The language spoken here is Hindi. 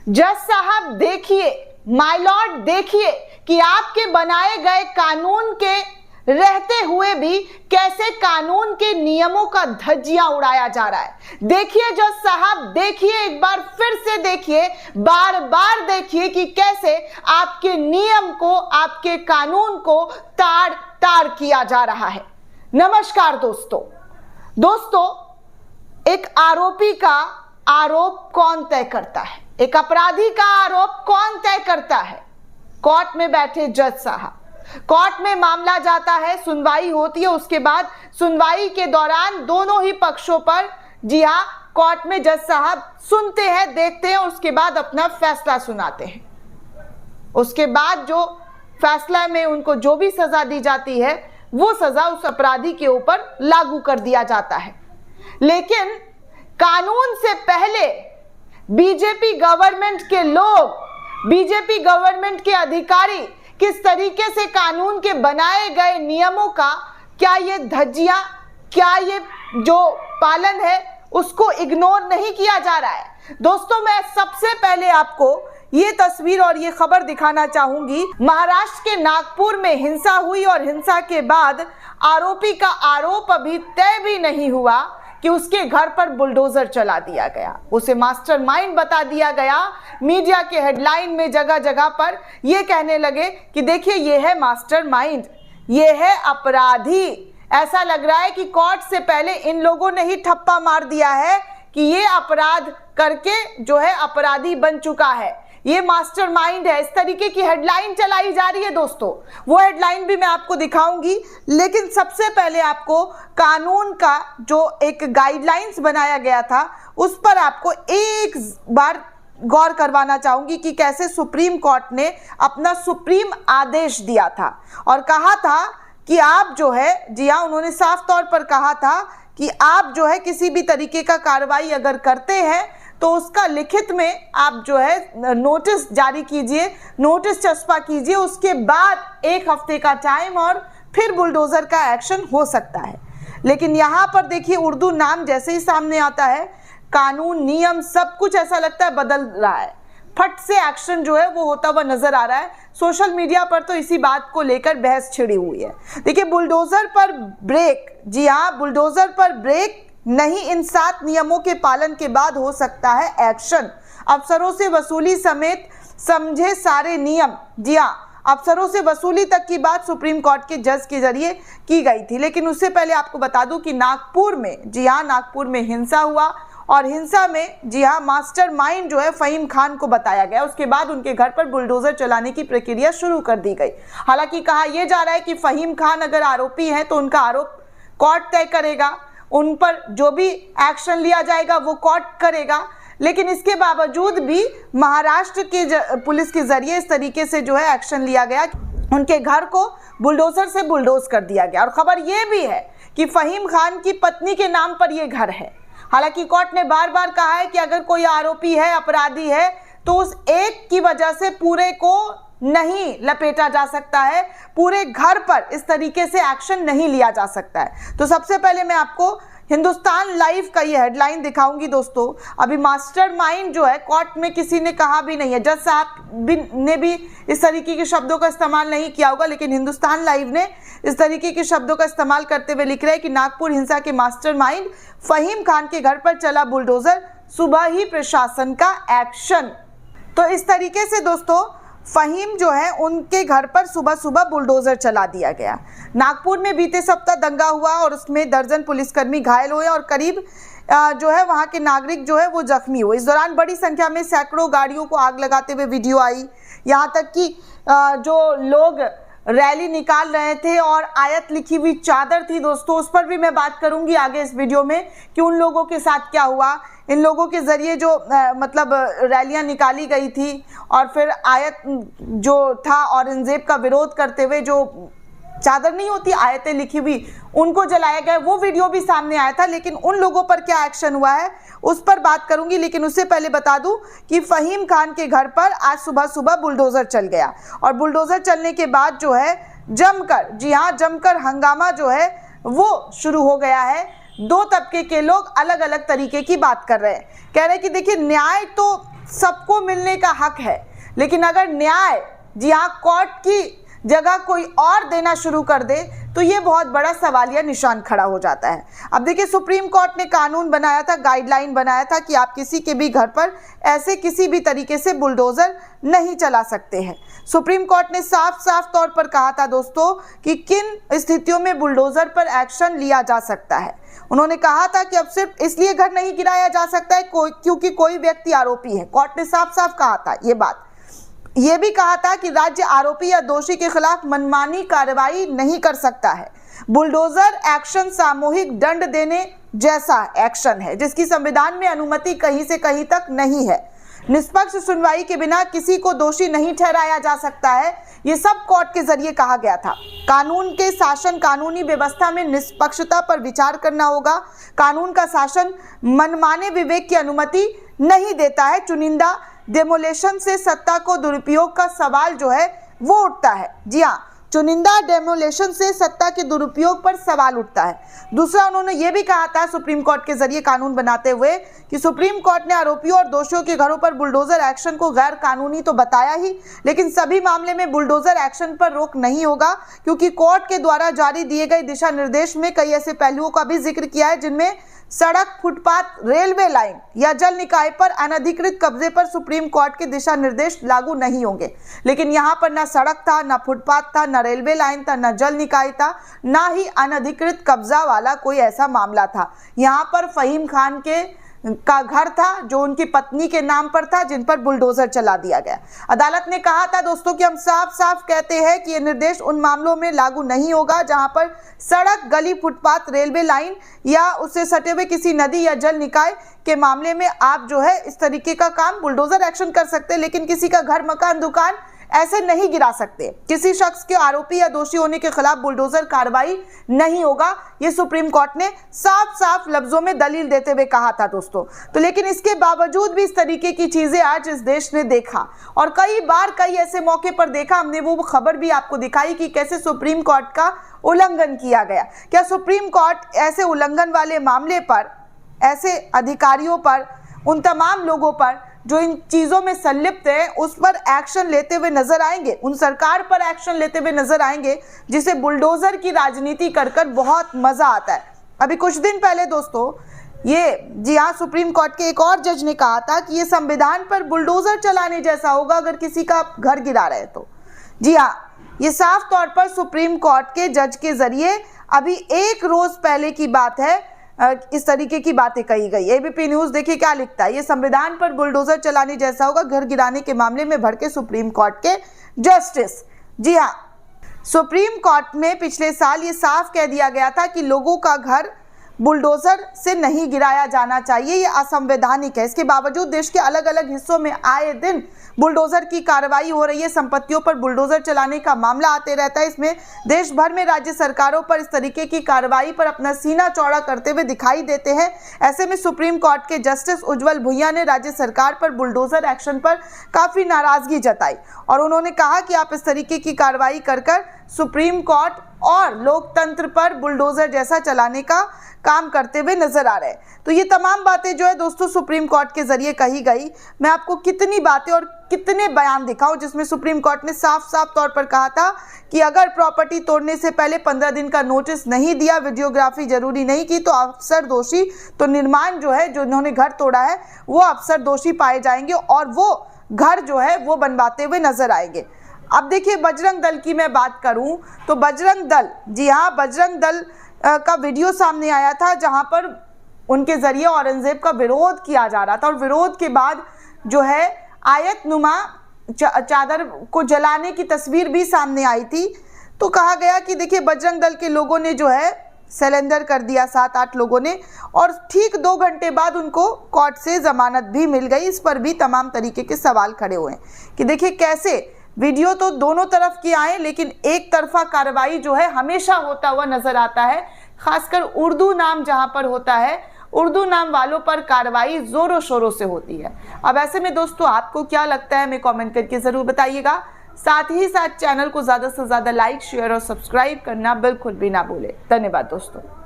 जज साहब देखिए, माय लॉर्ड देखिए कि आपके बनाए गए कानून के रहते हुए भी कैसे कानून के नियमों का धज्जियां उड़ाया जा रहा है। देखिए जज साहब, देखिए, एक बार फिर से देखिए, बार बार देखिए कि कैसे आपके नियम को, आपके कानून को ताड़ ताड़ किया जा रहा है। नमस्कार दोस्तों, एक आरोपी का आरोप कौन तय करता है? एक अपराधी का आरोप कौन तय करता है? कोर्ट में बैठे जज साहब। कोर्ट में मामला जाता है, सुनवाई होती है, उसके बाद सुनवाई के दौरान दोनों ही पक्षों पर, जी हां, कोर्ट में जज साहब सुनते हैं, देखते हैं, उसके बाद अपना फैसला सुनाते हैं। उसके बाद जो फैसला में उनको जो भी सजा दी जाती है वो सजा उस अपराधी के ऊपर लागू कर दिया जाता है। लेकिन कानून से पहले बीजेपी गवर्नमेंट के लोग, बीजेपी गवर्नमेंट के अधिकारी किस तरीके से कानून के बनाए गए नियमों का, क्या ये धज्जियां, क्या ये जो पालन है उसको इग्नोर नहीं किया जा रहा है? दोस्तों, मैं सबसे पहले आपको ये तस्वीर और ये खबर दिखाना चाहूंगी। महाराष्ट्र के नागपुर में हिंसा हुई और हिंसा के बाद आरोपी का आरोप अभी तय भी नहीं हुआ कि उसके घर पर बुलडोजर चला दिया गया, उसे मास्टरमाइंड बता दिया गया। मीडिया के हेडलाइन में जगह जगह पर ये कहने लगे कि देखिए ये है मास्टरमाइंड, ये है अपराधी। ऐसा लग रहा है कि कोर्ट से पहले इन लोगों ने ही ठप्पा मार दिया है कि ये अपराध करके जो है अपराधी बन चुका है, ये मास्टरमाइंड है। इस तरीके की हेडलाइन चलाई जा रही है दोस्तों, वो हेडलाइन भी मैं आपको दिखाऊंगी। लेकिन सबसे पहले आपको कानून का जो एक गाइडलाइंस बनाया गया था उस पर आपको एक बार गौर करवाना चाहूंगी कि कैसे सुप्रीम कोर्ट ने अपना सुप्रीम आदेश दिया था और कहा था कि आप जो है, जी हाँ, उन्होंने साफ तौर पर कहा था कि आप जो है किसी भी तरीके का कार्रवाई अगर करते हैं तो उसका लिखित में आप जो है नोटिस जारी कीजिए, नोटिस चस्पा कीजिए, उसके बाद 1 हफ्ते का टाइम और फिर बुलडोजर का एक्शन हो सकता है। लेकिन यहाँ पर देखिए, उर्दू नाम जैसे ही सामने आता है, कानून, नियम, सब कुछ ऐसा लगता है बदल रहा है। फट से एक्शन जो है वो होता हुआ नजर आ रहा है। सोशल मीडिया पर तो इसी बात को लेकर बहस छिड़ी हुई है। देखिए, बुलडोजर पर ब्रेक, जी हाँ, बुलडोजर पर ब्रेक नहीं, इन 7 नियमों के पालन के बाद हो सकता है एक्शन। अफसरों से वसूली समेत समझे सारे नियम, जी हाँ, अफसरों से वसूली तक की बात सुप्रीम कोर्ट के जज के जरिए की गई थी। लेकिन उससे पहले आपको बता दूं कि नागपुर में, जी हाँ, नागपुर में हिंसा हुआ और हिंसा में, जी हाँ, मास्टरमाइंड जो है फहीम खान को बताया गया। उसके बाद उनके घर पर बुलडोजर चलाने की प्रक्रिया शुरू कर दी गई। हालांकि कहा यह जा रहा है कि फहीम खान अगर आरोपी हैं तो उनका आरोप कोर्ट तय करेगा, उन पर जो भी एक्शन लिया जाएगा वो कोर्ट करेगा। लेकिन इसके बावजूद भी महाराष्ट्र के पुलिस के जरिए इस तरीके से जो है एक्शन लिया गया, उनके घर को बुलडोजर से बुलडोज कर दिया गया। और खबर ये भी है कि फहीम खान की पत्नी के नाम पर यह घर है। हालांकि कोर्ट ने बार बार कहा है कि अगर कोई आरोपी है, अपराधी है, तो उस एक की वजह से पूरे को नहीं लपेटा जा सकता है, पूरे घर पर इस तरीके से एक्शन नहीं लिया जा सकता है। तो सबसे पहले मैं आपको हिंदुस्तान लाइव का ये हेडलाइन दिखाऊंगी दोस्तों। अभी मास्टरमाइंड जो है कोर्ट में किसी ने कहा भी नहीं है, जज साहब ने भी इस तरीके के शब्दों का इस्तेमाल नहीं किया होगा, लेकिन हिंदुस्तान लाइव ने इस तरीके के शब्दों का इस्तेमाल करते हुए लिख रहा है कि नागपुर हिंसा के मास्टरमाइंड फहीम खान के घर पर चला बुलडोजर, सुबह ही प्रशासन का एक्शन। तो इस तरीके से दोस्तों फहीम जो है उनके घर पर सुबह सुबह बुलडोजर चला दिया गया। नागपुर में बीते सप्ताह दंगा हुआ और उसमें दर्जन पुलिसकर्मी घायल हुए और करीब जो है वहां के नागरिक जो है वो जख्मी हुए। इस दौरान बड़ी संख्या में सैकड़ों गाड़ियों को आग लगाते हुए वीडियो आई, यहाँ तक कि जो लोग रैली निकाल रहे थे और आयत लिखी हुई चादर थी दोस्तों, उस पर भी मैं बात करूंगी आगे इस वीडियो में कि उन लोगों के साथ क्या हुआ। इन लोगों के जरिए जो मतलब रैलियां निकाली गई थी और फिर आयत जो था औरंगजेब का विरोध करते हुए जो चादर नहीं होती, आयतें लिखी हुई, उनको जलाया गया, वो वीडियो भी सामने आया था। लेकिन उन लोगों पर क्या एक्शन हुआ है उस पर बात करूंगी। लेकिन उससे पहले बता दूं कि फहीम खान के घर पर आज सुबह सुबह बुलडोजर चल गया और बुलडोजर चलने के बाद जो है जमकर, जी हाँ, जमकर हंगामा जो है वो शुरू हो गया है। दो तबके के लोग अलग अलग तरीके की बात कर रहे हैं। कह रहे हैं कि देखिए न्याय तो सबको मिलने का हक है, लेकिन अगर न्याय जी हाँ कोर्ट की जगह कोई और देना शुरू कर दे तो ये बहुत बड़ा सवालिया निशान खड़ा हो जाता है। अब देखिए सुप्रीम कोर्ट ने कानून बनाया था, गाइडलाइन बनाया था कि आप किसी के भी घर पर ऐसे किसी भी तरीके से बुलडोजर नहीं चला सकते हैं। सुप्रीम कोर्ट ने साफ साफ तौर पर कहा था दोस्तों कि किन स्थितियों में बुलडोजर पर एक्शन लिया जा सकता है। उन्होंने कहा था कि अब सिर्फ इसलिए घर नहीं गिराया जा सकता है क्योंकि कोई व्यक्ति आरोपी है। कोर्ट ने साफ साफ कहा था ये बात। ये भी कहा था कि राज्य आरोपी या दोषी के खिलाफ मनमानी कार्रवाई नहीं कर सकता है। बुलडोजर एक्शन सामूहिक दंड देने जैसा एक्शन है जिसकी संविधान में अनुमति कहीं से कहीं तक नहीं है। निष्पक्ष सुनवाई के बिना किसी को दोषी नहीं ठहराया जा सकता है। ये सब कोर्ट के जरिए कहा गया था। कानून के शासन, कानूनी व्यवस्था में निष्पक्षता पर विचार करना होगा। कानून का शासन मनमाने विवेक की अनुमति नहीं देता है। चुनिंदा डेमोलेशन से सत्ता को दुरुपयोग का सवाल जो है वो उठता है। जी हाँ, चुनिंदा डेमोलेशन से सत्ता के दुरुपयोग पर सवाल उठता है। दूसरा, उन्होंने ये भी कहा था सुप्रीम कोर्ट के जरिए कानून बनाते हुए कि सुप्रीम कोर्ट ने आरोपियों और दोषियों के घरों पर बुलडोजर एक्शन को गैर कानूनी तो बताया ही, लेकिन सभी मामले में बुलडोजर एक्शन पर रोक नहीं होगा, क्योंकि कोर्ट के द्वारा जारी दिए गए दिशा निर्देश में कई ऐसे पहलुओं का भी जिक्र किया है जिनमें सड़क, फुटपाथ, रेलवे लाइन या जल निकाय पर अनधिकृत कब्जे पर सुप्रीम कोर्ट के दिशा निर्देश लागू नहीं होंगे। लेकिन यहाँ पर ना सड़क था, ना फुटपाथ था, ना रेलवे लाइन था, ना जल निकाय था, ना ही अनधिकृत कब्जा वाला कोई ऐसा मामला था। यहाँ पर फहीम खान का घर था जो उनकी पत्नी के नाम पर था, जिन पर बुलडोजर चला दिया गया। अदालत ने कहा था दोस्तों कि हम साफ साफ कहते हैं कि ये निर्देश उन मामलों में लागू नहीं होगा जहां पर सड़क, गली, फुटपाथ, रेलवे लाइन या उससे सटे हुए किसी नदी या जल निकाय के मामले में आप जो है इस तरीके का काम बुलडोजर एक्शन कर सकते हैं, लेकिन किसी का घर, मकान, दुकान ऐसे नहीं गिरा सकते। किसी शख्स के आरोपी या दोषी होने के खिलाफ बुलडोजर कार्रवाई नहीं होगा। ये सुप्रीम कोर्ट ने साफ साफ लफ्जों में दलील देते हुए कहा था दोस्तों। तो लेकिन इसके बावजूद भी इस तरीके की चीजें आज इस देश ने देखा, और कई बार कई ऐसे मौके पर देखा। हमने वो खबर भी आपको दिखाई कि कैसे सुप्रीम कोर्ट का उल्लंघन किया गया। क्या सुप्रीम कोर्ट ऐसे उल्लंघन वाले मामले पर, ऐसे अधिकारियों पर, उन तमाम लोगों पर जो इन चीजों में संलिप्त है उस पर एक्शन लेते हुए नजर आएंगे? उन सरकार पर एक्शन लेते हुए नजर आएंगे जिसे बुलडोजर की राजनीति कर कर बहुत मजा आता है। अभी कुछ दिन पहले दोस्तों ये जी हाँ सुप्रीम कोर्ट के एक और जज ने कहा था कि ये संविधान पर बुलडोजर चलाने जैसा होगा अगर किसी का घर गिरा रहे तो। जी हाँ, ये साफ तौर पर सुप्रीम कोर्ट के जज के जरिए अभी एक रोज पहले की बात है, इस तरीके की बातें कही गई। एबीपी न्यूज देखिए क्या लिखता है। ये संविधान पर बुलडोजर चलाने जैसा होगा, घर गिराने के मामले में भड़के सुप्रीम कोर्ट के जस्टिस। जी हाँ, सुप्रीम कोर्ट में पिछले साल ये साफ कह दिया गया था कि लोगों का घर बुलडोजर से नहीं गिराया जाना चाहिए, ये असंवैधानिक है। इसके बावजूद देश के अलग अलग हिस्सों में आए दिन बुलडोजर की कार्रवाई हो रही है। संपत्तियों पर बुलडोजर चलाने का मामला आते रहता है। इसमें देश भर में राज्य सरकारों पर इस तरीके की कार्रवाई पर अपना सीना चौड़ा करते हुए दिखाई देते हैं। ऐसे में सुप्रीम कोर्ट के जस्टिस उज्जवल भुइयां ने राज्य सरकार पर बुलडोजर एक्शन पर काफी नाराजगी जताई और उन्होंने कहा कि आप इस तरीके की कार्रवाई कर सुप्रीम कोर्ट और लोकतंत्र पर बुलडोजर जैसा चलाने का काम करते हुए नजर आ रहे हैं। तो ये तमाम बातें जो है दोस्तों सुप्रीम कोर्ट के जरिए कही गई। मैं आपको कितनी बातें और कितने बयान दिखाऊं जिसमें सुप्रीम कोर्ट ने साफ साफ तौर पर कहा था कि अगर प्रॉपर्टी तोड़ने से पहले 15 दिन का नोटिस नहीं दिया, वीडियोग्राफी जरूरी नहीं की तो अफसर दोषी, तो निर्माण जो है, जो इन्होंने घर तोड़ा है वो अफसर दोषी पाए जाएंगे और वो घर जो है वो बनवाते हुए नजर आएंगे। अब देखिए बजरंग दल की मैं बात करूं तो बजरंग दल, जी हाँ, बजरंग दल का वीडियो सामने आया था जहां पर उनके जरिए औरंगजेब का विरोध किया जा रहा था और विरोध के बाद जो है आयतनुमा चादर को जलाने की तस्वीर भी सामने आई थी। तो कहा गया कि देखिए बजरंग दल के लोगों ने जो है सरेंडर कर दिया, 7-8 लोगों ने, और ठीक 2 घंटे बाद उनको कोर्ट से जमानत भी मिल गई। इस पर भी तमाम तरीके के सवाल खड़े हुए हैं कि देखिए कैसे वीडियो तो दोनों तरफ की आए लेकिन एक तरफा कार्रवाई जो है हमेशा होता हुआ नजर आता है। खासकर उर्दू नाम जहां पर होता है, उर्दू नाम वालों पर कार्रवाई जोरों शोरों से होती है। अब ऐसे में दोस्तों आपको क्या लगता है, हमें कमेंट करके जरूर बताइएगा। साथ ही साथ चैनल को ज्यादा से ज्यादा लाइक, शेयर और सब्सक्राइब करना बिल्कुल भी ना भूले। धन्यवाद दोस्तों।